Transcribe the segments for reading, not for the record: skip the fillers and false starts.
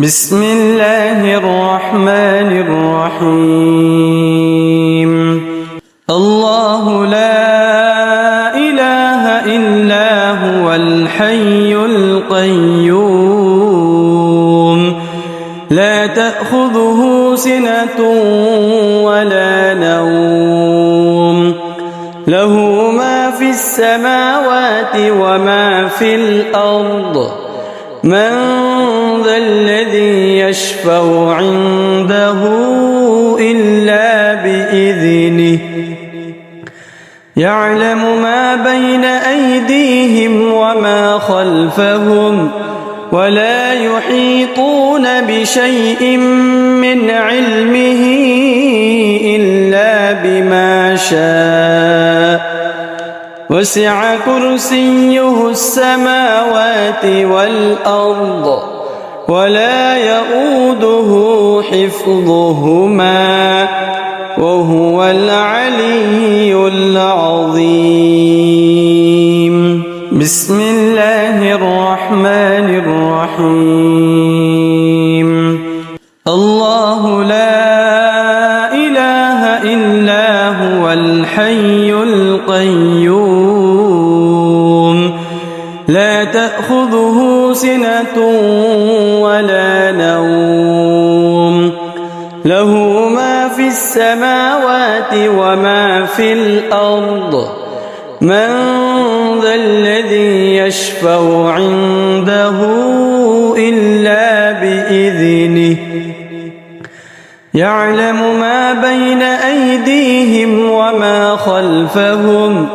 بسم الله الرحمن الرحيم. الله لا إله إلا هو الحي القيوم لا تأخذه سنة ولا نوم له ما في السماوات وما في الأرض من ذا الذي يشفع عنده إلا بإذنه يعلم ما بين أيديهم وما خلفهم ولا يحيطون بشيء من علمه إلا بما شاء وسع كرسيه السماوات والأرض ولا يؤوده حفظهما وهو العلي العظيم. بسم الله الرحمن الرحيم. الله لا إله إلا هو الحي القيوم لا تأخذه سنة ولا نوم له ما في السماوات وما في الأرض من ذا الذي يشفع عنده إلا بإذنه يعلم ما بين أيديهم وما خلفهم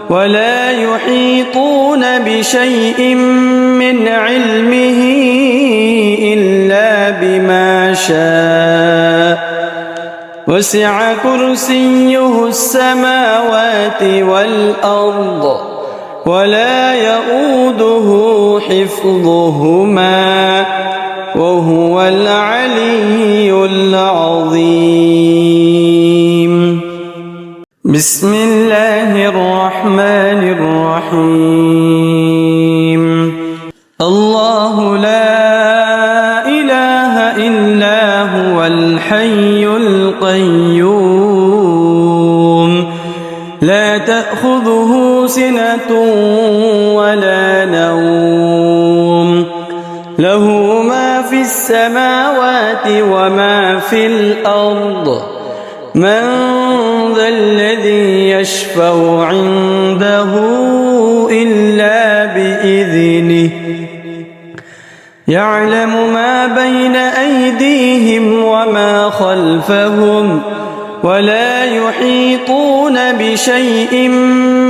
ولا يحيطون بشيء من علمه إلا بما شاء وسع كرسيه السماوات والأرض ولا يؤوده حفظهما وهو العلي العظيم. بسم الله الرحمن الرحيم. الله لا إله إلا هو الحي القيوم لا تأخذه سنة ولا نوم له ما في السماوات وما في الأرض من ذا الذي يشفع عنده إلا بإذنه يعلم ما بين أيديهم وما خلفهم ولا يحيطون بشيء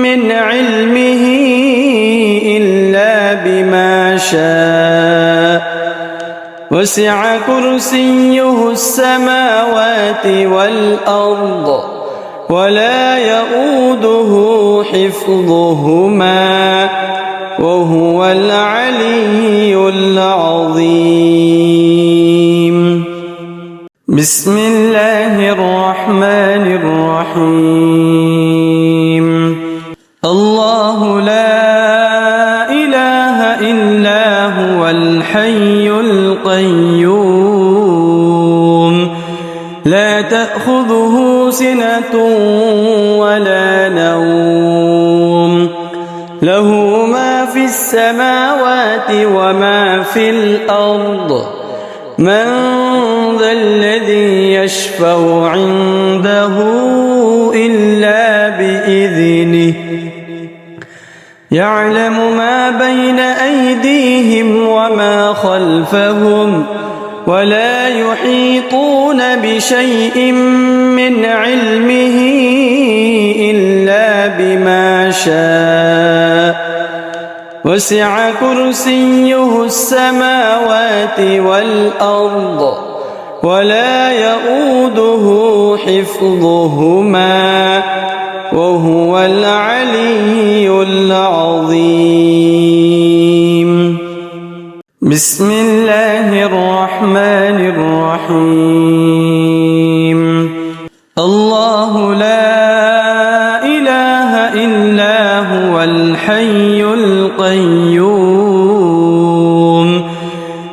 من علمه إلا بما شاء وسع كرسيه السماوات والأرض ولا يؤوده حفظهما وهو العلي العظيم. بسم الله الرحمن الرحيم. الله لا إله إلا هو الحي القيوم لا تأخذه سنة ولا نوم له ما في السماوات وما في الأرض من ذا الذي يشفع عنده إلا بإذنه يعلم ما بين أيديهم وما خلفهم ولا يحيطون بشيء من علمه إلا بما شاء وسع كرسيه السماوات والأرض ولا يؤوده حفظهما وهو العلي العظيم. بسم الله الرحمن الرحيم. الله لا إله إلا هو الحي القيوم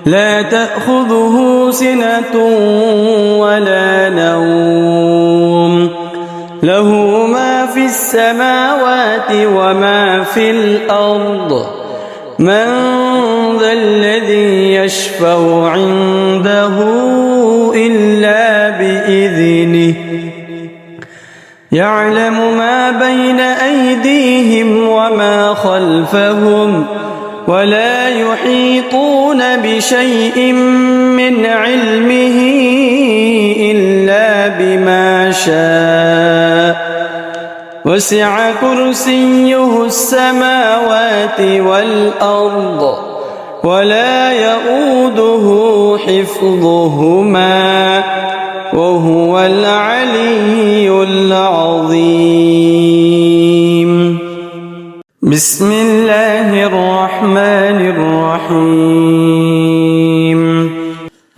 لا تأخذه تأخذه سنة ولا نوم له ما في السماوات وما في الأرض من ذا الذي يشفع عنده إلا بإذنه يعلم ما بين أيديهم وما خلفهم ولا يحيطون بشيء من علمه إلا بما شاء وسع كرسيه السماوات والأرض ولا يؤوده حفظهما وهو العلي العظيم. بسم الله الرحمن الرحيم.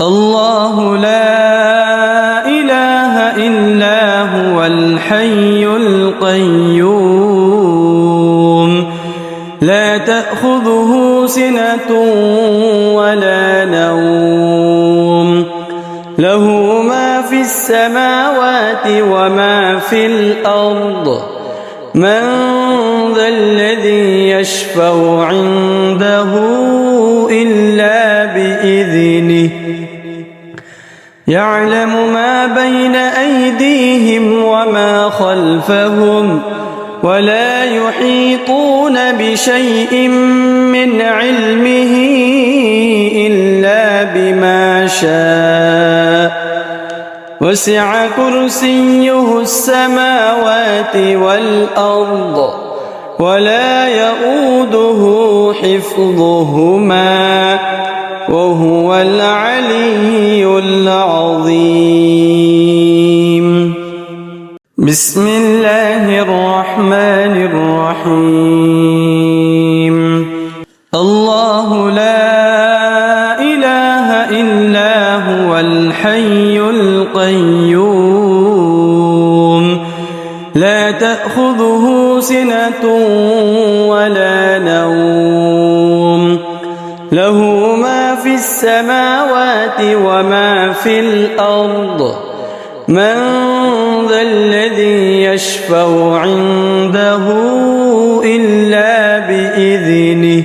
الله لا إله إلا هو الحي القيوم لا تأخذه سنة ولا نوم له ما في السماوات وما في الأرض من ذا الذي يشفع عنده إلا بإذنه يعلم ما بين أيديهم وما خلفهم ولا يحيطون بشيء من علمه إلا بما شاء وسع كرسيه السماوات والأرض ولا يؤوده حفظهما وهو العلي العظيم. بسم الله الرحمن الرحيم. الله لا إله إلا هو الحي القيوم لا تأخذه سنة ولا نوم له ما في السماوات وما في الأرض من ذا الذي يشفع عنده إلا بإذنه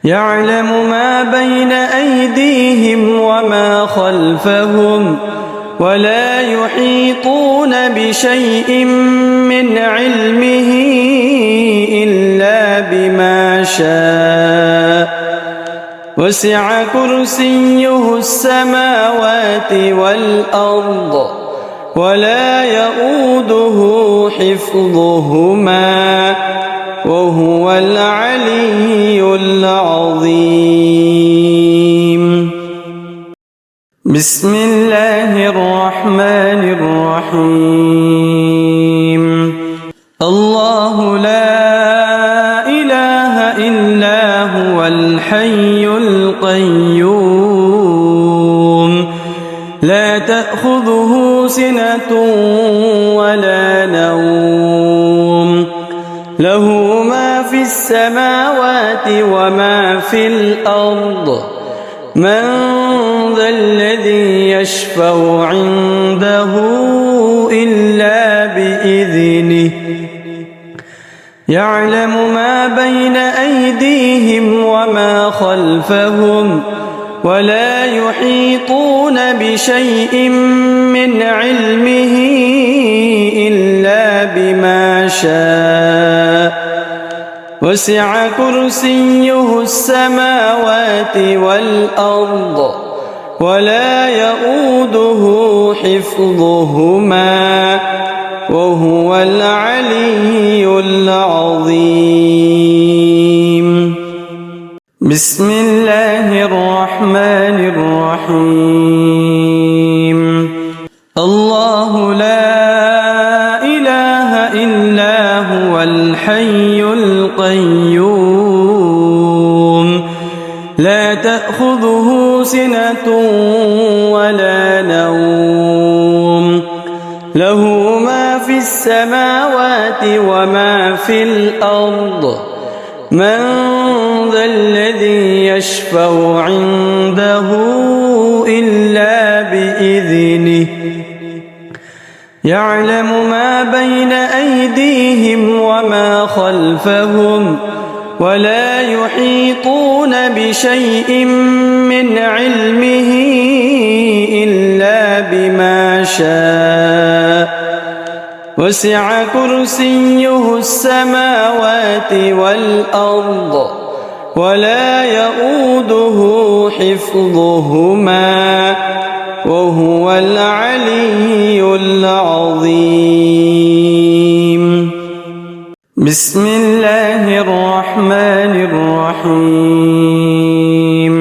يعلم ما بين أيديهم وما خلفهم ولا يحيطون بشيء من علمه إلا بما شاء وسع كرسيه السماوات والأرض ولا يؤوده حفظهما وهو العلي العظيم. بسم الله الرحمن الرحيم. الله لا إله إلا هو الحي القيوم لا تأخذه سنة ولا نوم له ما في السماوات وما في الأرض من ذا الذي يشفع عنده إلا بإذنه يعلم ما بين أيديهم وما خلفهم ولا يحيطون بشيء من علمه إلا بما شاء وسع كرسيه السماوات والأرض ولا يؤوده حفظهما وهو العلي العظيم. بسم الله الرحمن الرحيم. الله لا إله إلا هو الحي القيوم لا تأخذه سنة ولا نوم له ما في السماوات وما في الأرض من ذا الذي يشفع عنده إلا بإذنه يعلم ما بين أيديهم وما خلفهم ولا يحيطون بشيء من علمه إلا بما شاء وسع كرسيه السماوات والأرض ولا يؤوده حفظهما وهو العلي العظيم. بسم الله الرحمن الرحيم.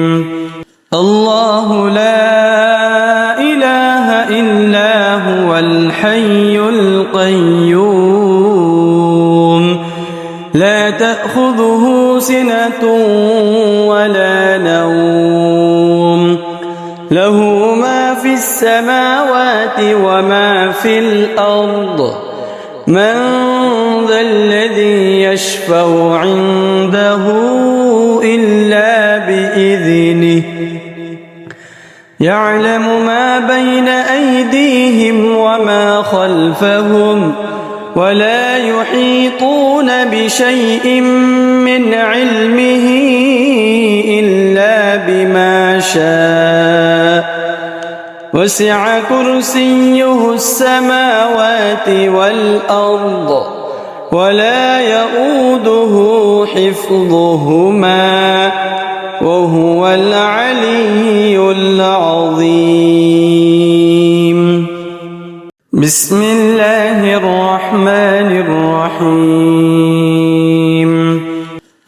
الله لا إله إلا هو الحي القيوم لا تأخذه سنة ولا نوم له ما في السماوات وما في الأرض من ذا الذي يشفع عنده إلا بإذنه يعلم ما بين أيديهم وما خلفهم ولا يحيطون بشيء من علمه إلا بما شاء وسع كرسيه السماوات والأرض ولا يؤوده حفظهما وهو العلي العظيم. بسم الله الرحمن الرحيم.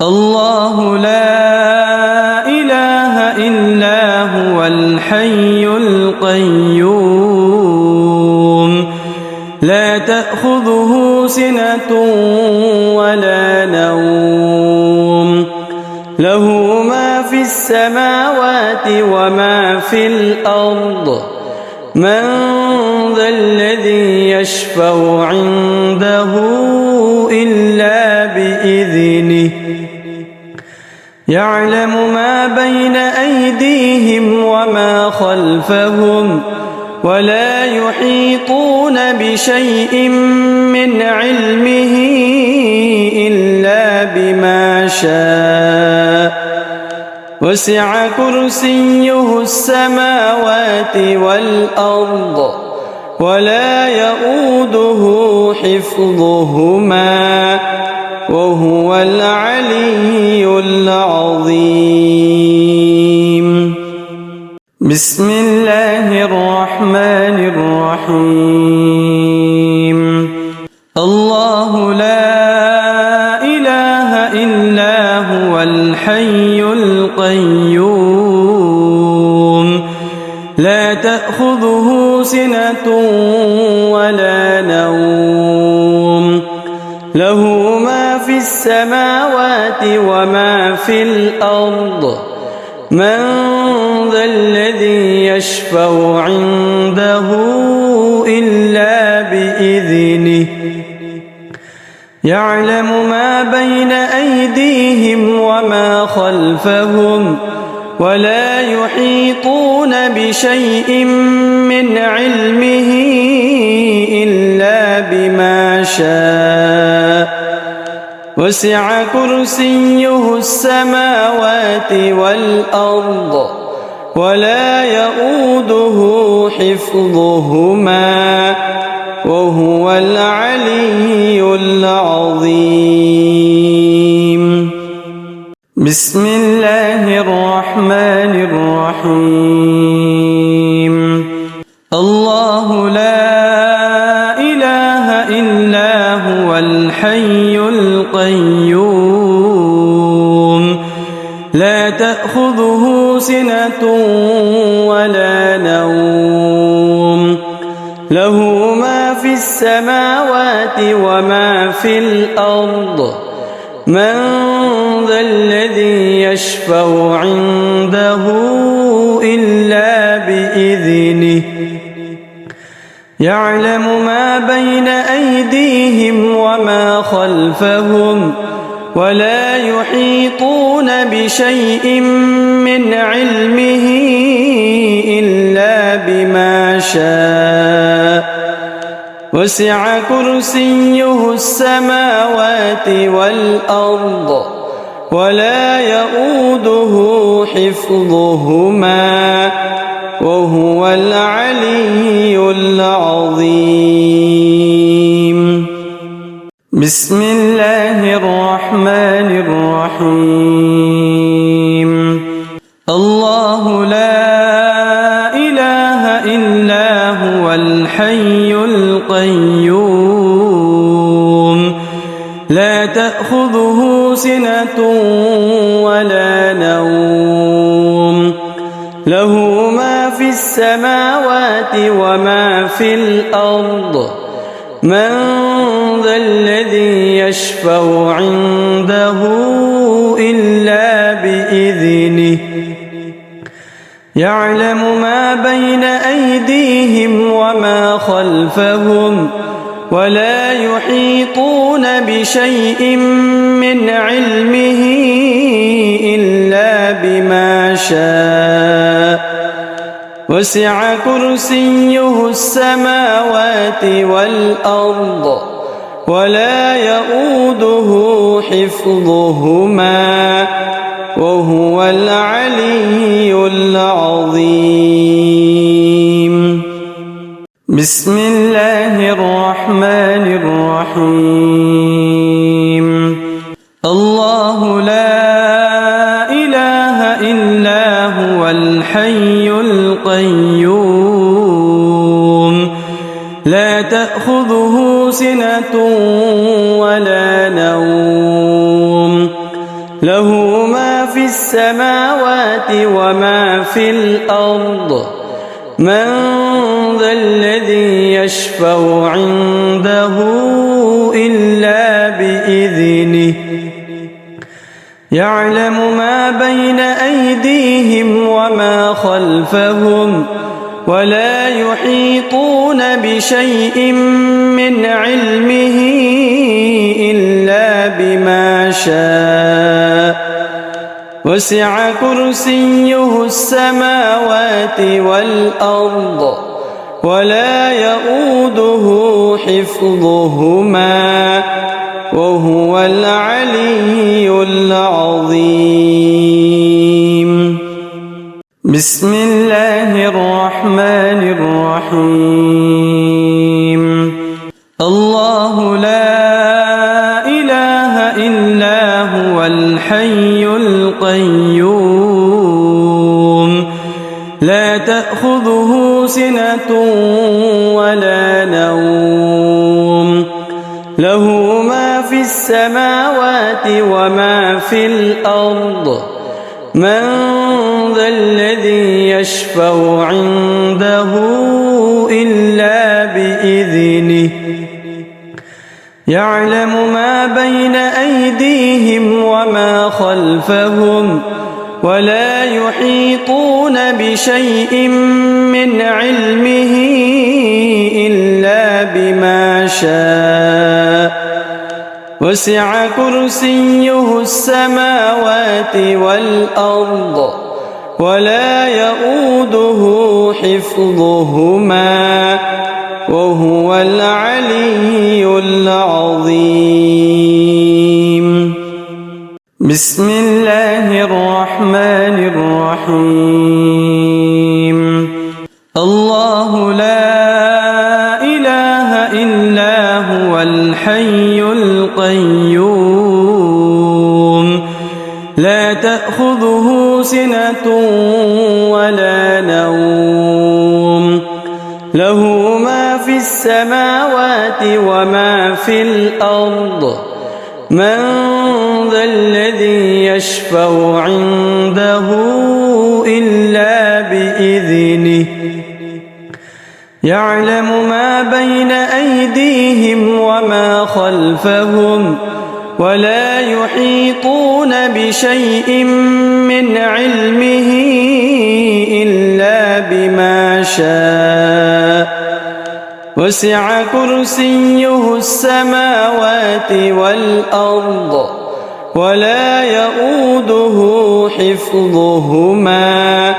الله لا إله إلا هو الحي القيوم لا تأخذه سنة ولا نوم له ما في السماوات وما في الأرض من ذا الذي يشفع عنده إلا بإذنه يعلم ما بين أيديهم وما خلفهم ولا يحيطون بشيء من علمه إلا بما شاء وسع كرسيه السماوات والأرض ولا يؤوده حفظهما وهو العلي العظيم. بسم الله الرحمن الرحيم. الله لا إله إلا هو الحي القيوم لا تأخذه سنة ولا نوم له ما في السماوات وما في الأرض من ذا الذي يشفع عنده إلا بإذنه يعلم ما بين أيديهم وما خلفهم ولا يحيطون بشيء من علمه إلا بما شاء وسع كرسيه السماوات والأرض ولا يؤوده حفظهما وهو العلي العظيم. بسم الله الرحمن الرحيم. الله لا إله إلا هو الحي القيوم لا تأخذه سنة ولا نوم له ما في السماوات وما في الأرض من ذا الذي يشفع عنده إلا بإذنه يعلم ما بين أيديهم وما خلفهم ولا يحيطون بشيء من علمه إلا بما شاء وسع كرسيه السماوات والأرض ولا يؤوده حفظهما وهو العلي العظيم. بسم الله الرحمن الرحيم. الله لا إله إلا هو الحي القيوم لا تأخذه سنة ولا نوم له ما في السماوات وما في الأرض من ذا الذي يشفع عنده إلا بإذنه يعلم ما بين أيديهم وما خلفهم ولا يحيطون بشيء من علمه إلا بما شاء وسع كرسيه السماوات والأرض ولا يؤوده حفظهما وهو العلي العظيم. بسم الله الرحمن الرحيم. الله لا إله إلا هو الحي القيوم لا تأخذه سنة ولا نوم له ما في السماوات وما في الأرض من ذا الذي يشفع عنده إلا بإذنه يعلم ما بين أيديهم وما خلفهم ولا يحيطون بشيء من علمه إلا بما شاء وسع كرسيه السماوات والأرض ولا يؤوده حفظهما وهو العلي العظيم. بسم الله الرحمن الرحيم. الله لا إله إلا هو الحي القيوم لا تأخذه سنة ولا نوم له ما في السماوات وما في الأرض من ذا الذي يشفع عنده إلا بإذنه يعلم ما بين أيديهم وما خلفهم ولا يحيطون بشيء من علمه إلا بما شاء وسع كرسيه السماوات والأرض ولا يؤوده حفظهما وهو العلي العظيم. بسم الله الرحمن الرحيم. الله لا إله إلا هو الحي القيوم لا تأخذه سنة ولا نوم له ما في السماوات وما في الأرض من ذا الذي يشفع عنده إلا بإذنه يعلم ما بين أيديهم وما خلفهم ولا يحيطون بشيء من علمه إلا بما شاء وسع كرسيه السماوات والأرض ولا يؤوده حفظهما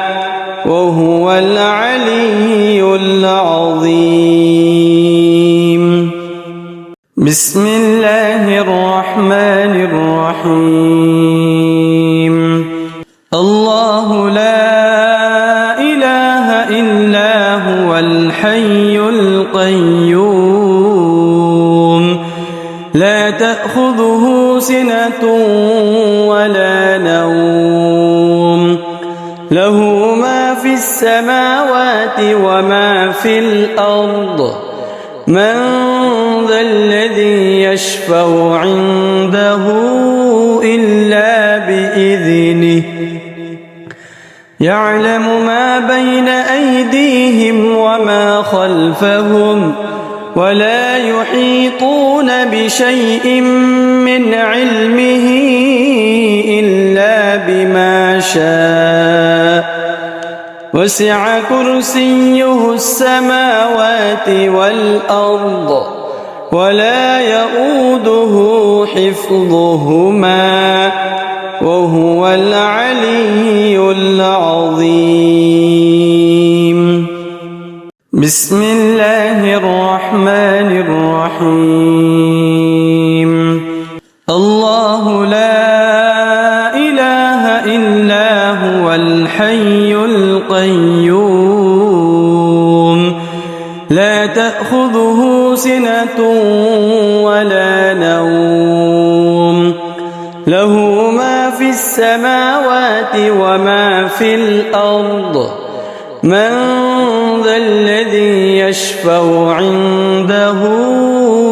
وهو العلي العظيم. بسم الله الرحمن الرحيم. الله لا إله إلا هو الحي القيوم لا تأخذه سنة ولا نوم له ما في السماوات وما في الأرض من ذا الذي يشفع عنده إلا بإذنه يعلم ما بين أيديهم وما خلفهم ولا يحيطون بشيء من علمه إلا بما شاء وسع كرسيه السماوات والأرض ولا يؤوده حفظهما وهو العلي العظيم. بسم الله الرحمن الرحيم. الله لا إله إلا هو الحي القيوم لا تأخذه سنة ولا نوم له ما في السماوات وما في الأرض من ذا الذي يشفع عنده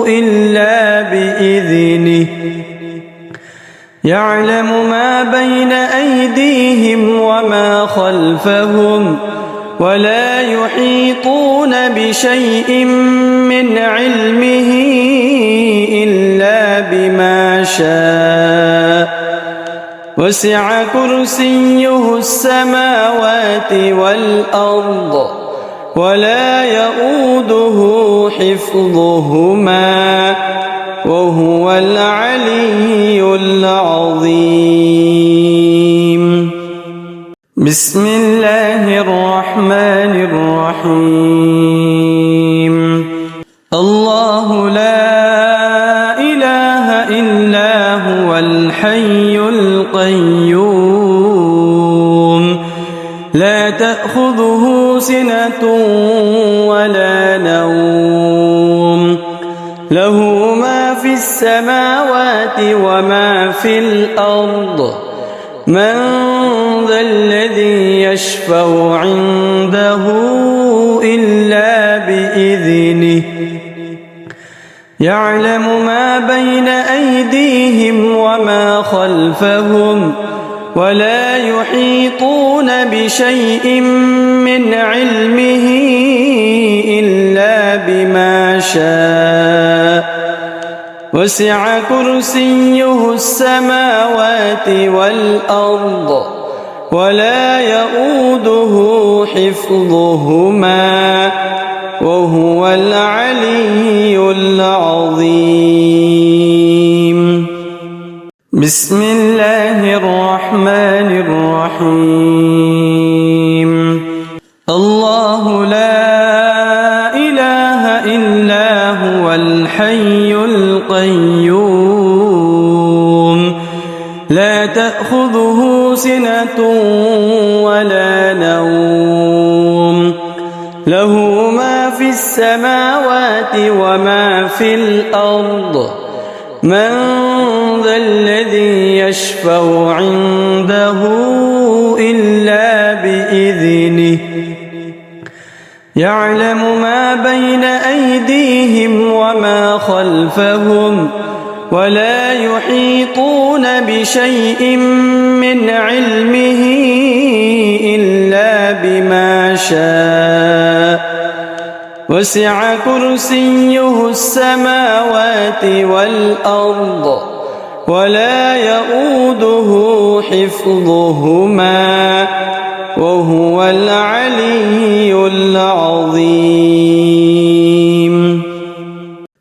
إلا بإذنه يعلم ما بين أيديهم وما خلفهم ولا يحيطون بشيء من علمه إلا بما شاء وسع كرسيه السماوات والأرض ولا يؤوده حفظهما وهو العلي العظيم. بسم الله الرحمن الرحيم. الله لا إله إلا هو الحي القيوم لا تأخذه سنة ولا نوم له ما في السماوات وما في الأرض من ذا الذي يشفع عنده إلا بإذنه يعلم ما بين أيديهم وما خلفهم ولا يحيطون بشيء من علمه إلا بما شاء وسع كرسيه السماوات والأرض ولا يؤوده حفظهما وهو العلي العظيم. بسم الله الرحمن الرحيم. الله لا إله إلا هو الحي القيوم لا تأخذه سنة ولا نوم له ما في السماوات وما في الأرض من ذا الذي يشفع عنده إلا بإذنه يعلم ما بين أيديهم وما خلفهم ولا يحيطون بشيء من علمه إلا بما شاء وسع كرسيه السماوات والأرض ولا يؤوده حفظهما وهو العلي العظيم.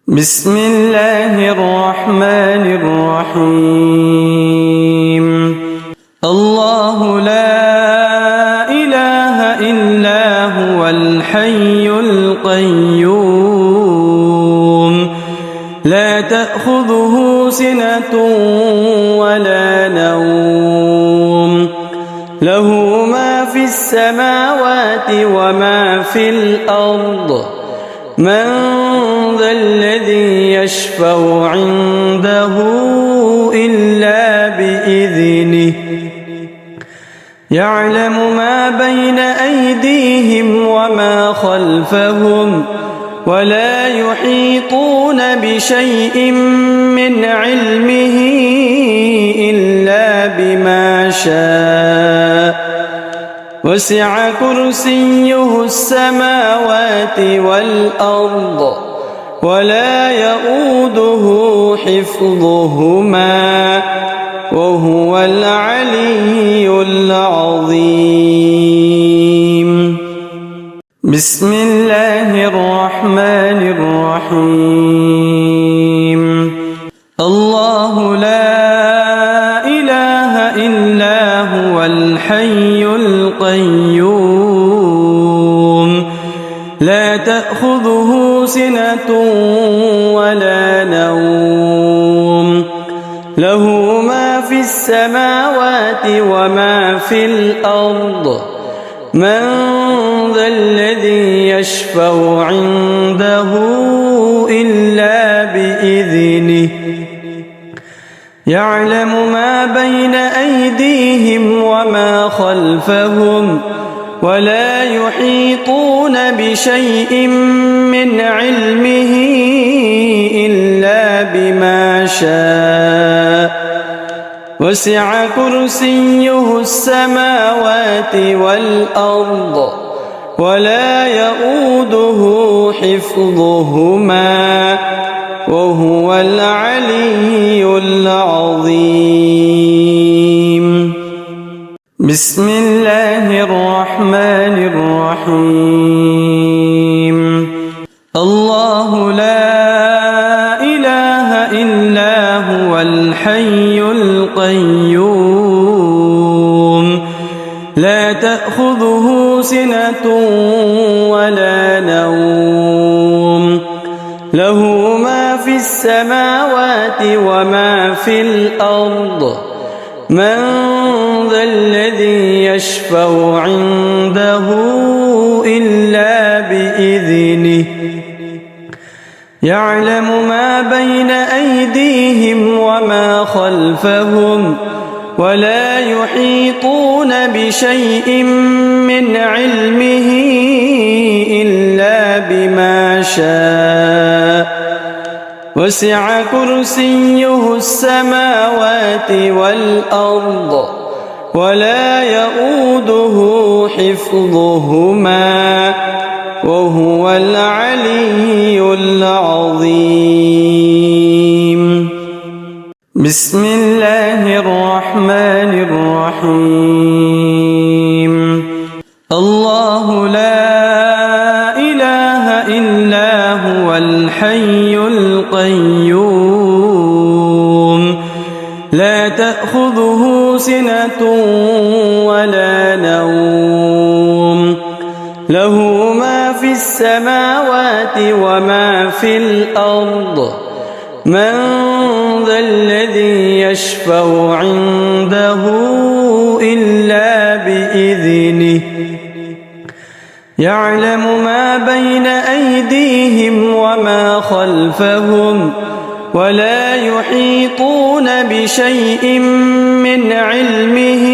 بسم الله الرحمن الرحيم. هو الحي القيوم لا تأخذه سنة ولا نوم له ما في السماوات وما في الأرض من ذا الذي يشفع عنده إلا بإذنه يعلم ما بين أيديهم وما خلفهم ولا يحيطون بشيء من علمه إلا بما شاء وسع كرسيه السماوات والأرض ولا يؤوده حفظهما وهو العلي العظيم بسم الله الرحمن الرحيم الله لا إله إلا هو الحي القيوم لا تأخذه سنة ولا نوم له ما في السماوات وما في الأرض من ذا الذي يشفع عنده إلا بإذنه يعلم ما بين أيديهم وما خلفهم ولا يحيطون بشيء من علمه إلا بما شاء وسع كرسيه السماوات والأرض ولا يؤوده حفظهما وهو العلي العظيم بسم الله الرحمن الرحيم الله لا إله إلا هو الحي القيوم لا تأخذه سنة ولا نوم له ما في السماوات وما في الأرض من ذا الذي يشفع عنده إلا بإذنه يعلم ما بين أيديهم وما خلفهم ولا يحيطون بشيء من علمه إلا بما شاء وسع كرسيه السماوات والأرض ولا يؤوده حفظهما وهو العلي العظيم بسم الله الرحمن الرحيم الله لا إله إلا هو الحي القيوم لا تأخذه سنة ولا نوم له ما في السماوات وما في الأرض من ذا الذي يشفع عنده إلا بإذنه يعلم ما بين أيديهم وما خلفهم ولا يحيطون بشيء من علمه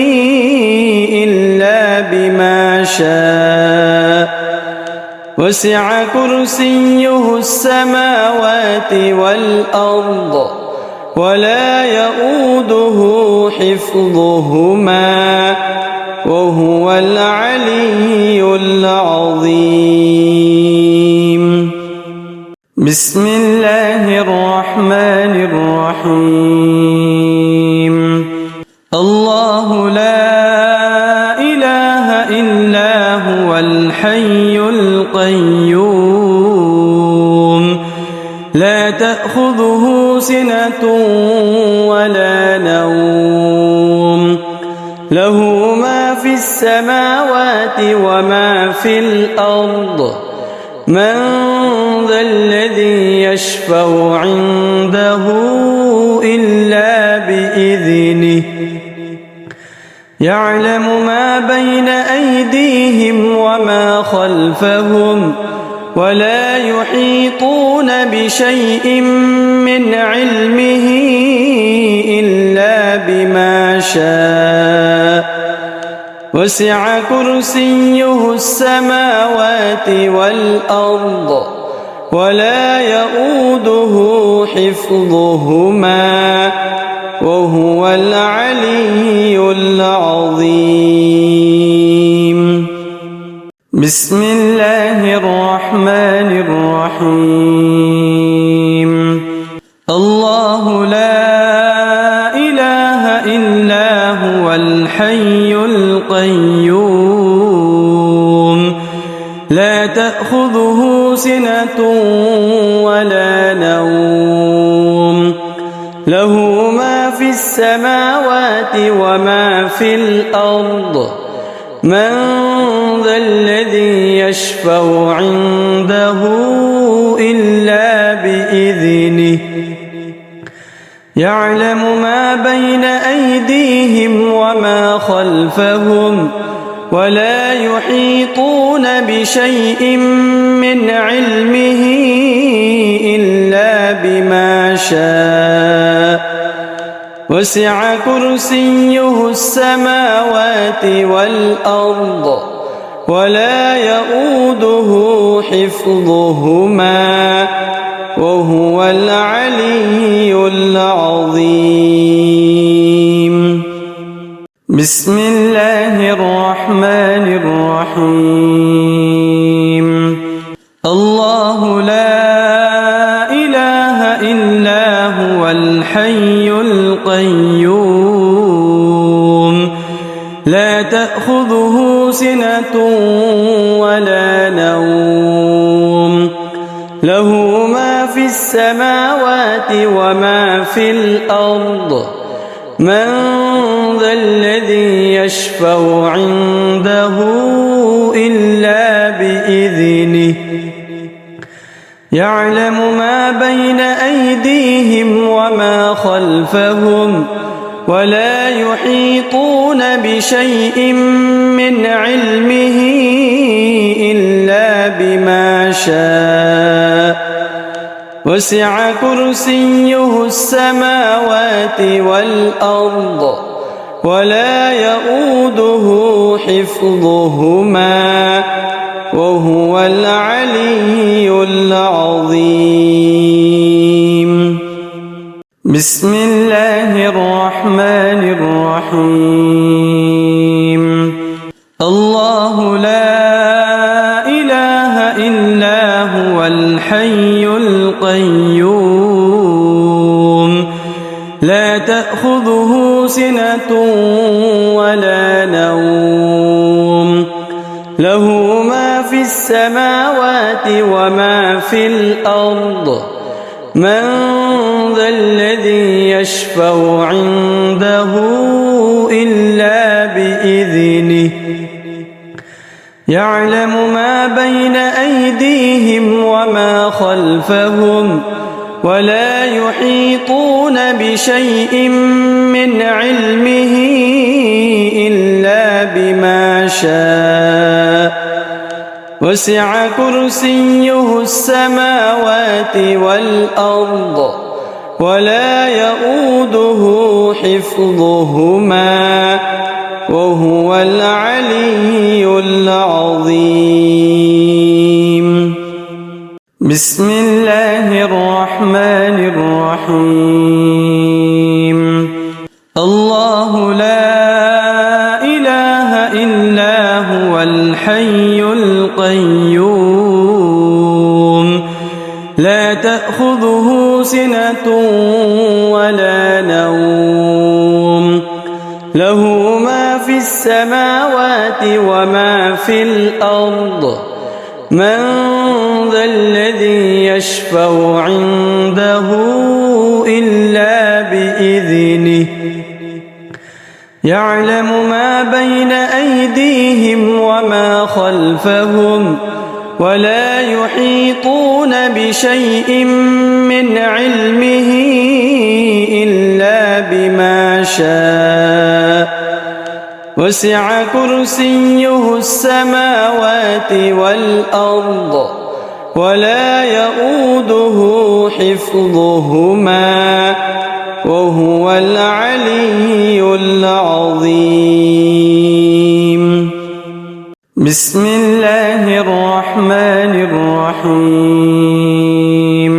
إلا بما شاء وسع كرسيه السماوات والأرض ولا يؤوده حفظهما وهو العلي العظيم بسم الله الرحمن الرحيم الله لا إله إلا هو الحي القيوم لا تأخذه سنة ولا نوم له ما في السماوات وما في الأرض من ذا الذي يشفع عنده إلا بإذنه يعلم ما بين أيديهم وما خلفهم ولا يحيطون بشيء من علمه إلا بما شاء وسع كرسيه السماوات والأرض ولا يؤوده حفظهما وهو العلي العظيم. بسم الله الرحمن الرحيم. الله لا إله إلا هو الحي القيوم لا تأخذه سنة ولا نوم له ما في السماوات وما في الأرض من ذا الذي يشفع عنده إلا بإذنه يعلم ما بين أيديهم وما خلفهم ولا يحيطون بشيء من علمه إلا بما شاء وسع كرسيه السماوات والأرض ولا يؤوده حفظهما وهو العلي العظيم. بسم الله الرحمن الرحيم. الله لا إله إلا هو الحي القيوم لا تأخذه سنة ولا نوم له ما في السماوات وما في الأرض من ذا الذي يشفع عنده إلا بإذنه يعلم ما بين أيديهم وما خلفهم ولا يحيطون بشيء من علمه إلا بما شاء وسع كرسيه السماوات والأرض ولا يؤوده حفظهما وهو العلي العظيم. بسم الله الرحمن الرحيم. الله لا إله إلا هو الحي القيوم لا تأخذه سنة ولا نوم له ما في السماوات وما في الأرض من ذا الذي يشفع عنده إلا بإذنه يعلم ما بين أيديهم وما خلفهم ولا يحيطون بشيء من علمه إلا بما شاء وسع كرسيه السماوات والأرض ولا يؤوده حفظهما وهو العلي العظيم. بسم الله الرحمن الرحيم. الله لا إله إلا هو الحي القيوم لا تأخذه سنة ولا نوم له ما في السماوات وما في الأرض من ذا الذي يشفع عنده إلا بإذنه يعلم ما بين أيديهم وما خلفهم ولا يحيطون بشيء من علمه إلا بما شاء وسع كرسيه السماوات والأرض ولا يؤوده حفظهما وهو العلي العظيم. بسم الله الرحمن الرحيم.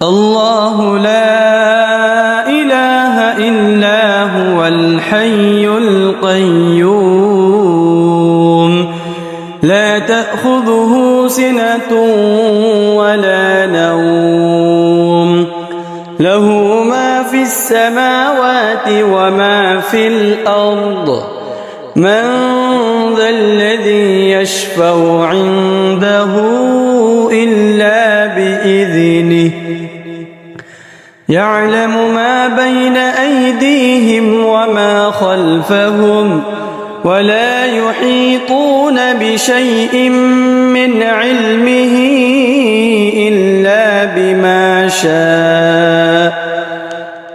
الله لا إله إلا هو الحي القيوم لا تأخذه سنة ولا نوم له ما في السماوات وما في الأرض من ذا الذي يشفع عنده إلا بإذنه يعلم ما بين أيديهم وما خلفهم ولا يحيطون بشيء من علمه إلا بما شاء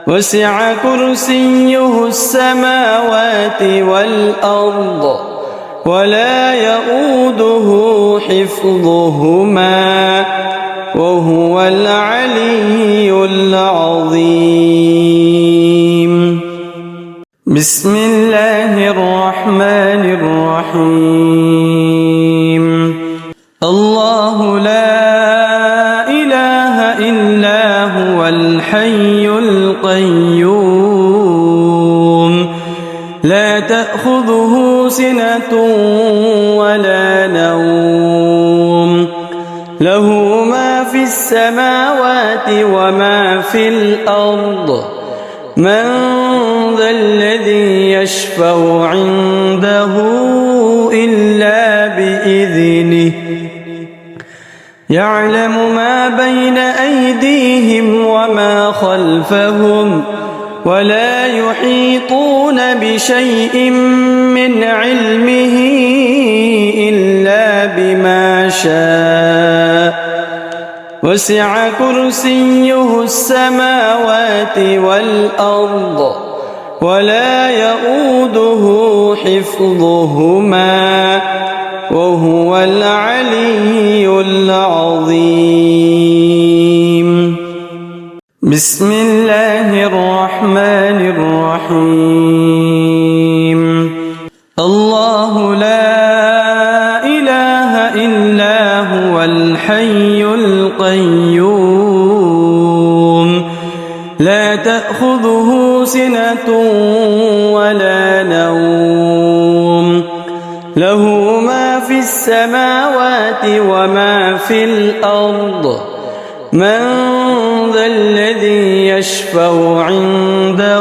وسع كرسيه السماوات والأرض ولا يؤوده حفظهما وهو العلي العظيم. بسم الله الرحمن الرحيم. الله لا إله إلا هو الحي القيوم لا تأخذه سنة ولا نوم له ما في السماوات وما في الأرض من ذا الذي يشفع عنده إلا بإذنه يعلم ما بين أيديهم وما خلفهم ولا يحيطون بشيء من علمه إلا بما شاء وسع كرسيه السماوات والأرض ولا يؤوده حفظهما وهو العلي العظيم. بسم الله الرحمن الرحيم. الله لا إله إلا هو الحي القيوم لا تأخذه سنة ولا نوم له ما في السماوات وما في الأرض من ذا الذي يشفع عنده